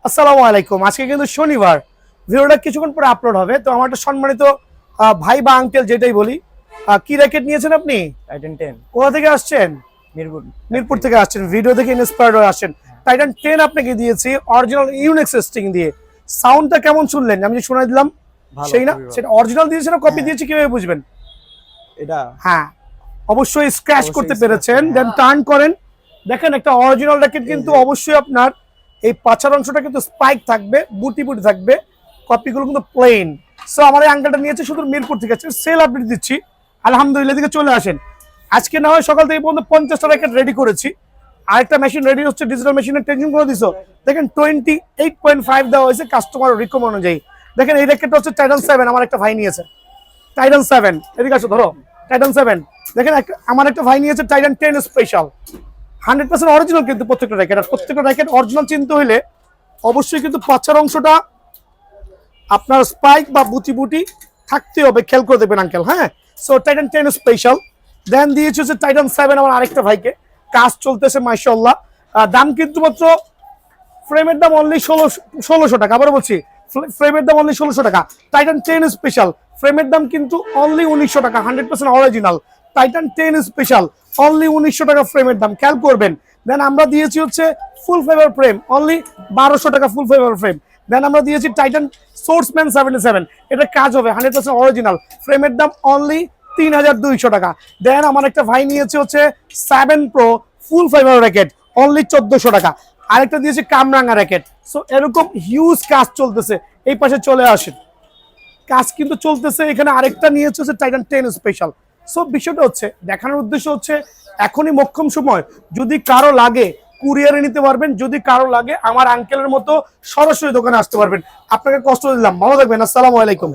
আসসালামু আলাইকুম। আজকে কিন্তু শনিবার, ভিডিওটা কিছুক্ষণ পরে আপলোড হবে। তো আমার একটা সম্মানিত ভাই বা আঙ্কেল যেটাই বলি, কি র্যাকেট নিয়েছেন আপনি? টাইটান 10 কোথা থেকে আসছেন? মিরপুর থেকে আসছেন, ভিডিও দেখে ইন্সপায়ার্ড হয়ে আসছেন। টাইটান 10 আপনাকে দিয়েছি অরিজিনাল ইউনিক্স স্টিং দিয়ে। সাউন্ডটা কেমন শুনলেন? আমি যে শোনাই দিলাম সেই না, সেটা অরিজিনাল দিয়েছে না কপি দিয়েছে কিভাবে বুঝবেন? এটা হ্যাঁ, অবশ্যই স্ক্র্যাচ করতে পেরেছেন। দেন টার্ন করেন, দেখেন একটা অরিজিনাল র্যাকেট কিন্তু অবশ্যই আপনার এই পাছার অংশটা কিন্তু স্পাইক থাকবে, বুটি বুটি থাকবে, কপিগুলো কিন্তু প্লেন। সো আমার এই আঙ্কেলটা নিয়েছে শুধু মিরপুর থেকে, সেল আপডেট দিচ্ছি। আলহামদুলিল্লাহ, দিকে চলে আসেন। আজকে না হয় সকাল থেকে পর্যন্ত 50টা র্যাকেট রেডি করেছি, আরেকটা মেশিন রেডি হচ্ছে, ডিজিটাল মেশিনের টেনশন করে দিছো। দেখেন 28.5 দেওয়া হয়েছে কাস্টমার রিকমেন্ড অনুযায়ী। দেখেন এই র্যাকেটটা হচ্ছে টাইটান 7, আমার একটা ভাই নিয়েছে টাইটান 7। এদিকে আসো, ধরো টাইটান 7। দেখেন আমার একটা ভাই নিয়েছে টাইটান 10 স্পেশাল, 100% অরিজিনাল কিন্তু প্রত্যেকটা র্যাকেট। আর প্রত্যেকটা র্যাকেট অরিজিনাল চিনতে হইলে অবশ্যই কিন্তু পাছার অংশটা আপনার স্পাইক বা বুটি বুটি থাকতে হবে, খেয়াল করে দেবেন আঙ্কেল। হ্যাঁ, সো টাইটান 10 স্পেশাল। দেন দিয়েছে হচ্ছে টাইটান 7 আমার আরেকটা ভাইকে, কাজ চলতেছে মাশাআল্লাহ। দাম কিন্তু মাত্র ফ্রেমের দাম অনলি 1600 টাকা। আবার বলছি, ফ্রেমের দাম অনলি 1600 টাকা। টাইটান 10 স্পেশাল ফ্রেমের দাম কিন্তু অনলি 1900 টাকা, 100% অরিজিনাল। টাইটান 10 স্পেশাল অনলি 1900 টাকা ফ্রেমের দাম, খেয়াল করবেন। দেন আমরা দিয়েছি হচ্ছে ফুল ফাইবার ফ্রেম অনলি 1200 টাকা ফুল ফাইবার ফ্রেম। দেন আমরা দিয়েছি টাইটান সোর্সম্যান 77, এটা কাজ হবে 100% অরিজিনাল, ফ্রেমের দাম অনলি 3200 টাকা। দেন আমার একটা ভাই নিয়েছে হচ্ছে 7 প্রো ফুল ফাইবার র্যাকেট অনলি 1400 টাকা। আরেকটা দিয়েছে কামরাঙ্গা র্যাকেট। সো এরকম হিউজ কাজ চলতেছে, এই পাশে চলে আসেন, কাজ কিন্তু চলতেছে। এখানে আরেকটা নিয়েছে হচ্ছে টাইটান 10 স্পেশাল। সো বিষয়টা হচ্ছে দেখানোর উদ্দেশ্য হচ্ছে এখনই মোক্ষম সময়, যদি কারো লাগে কুরিয়ারে নিতে পারবেন, যদি কারো লাগে আমার আঙ্কেলের মতো সরাসরি দোকানে আসতে পারবেন। আপনাকে কষ্ট দিলাম, ভালো থাকবেন। আসসালামু আলাইকুম।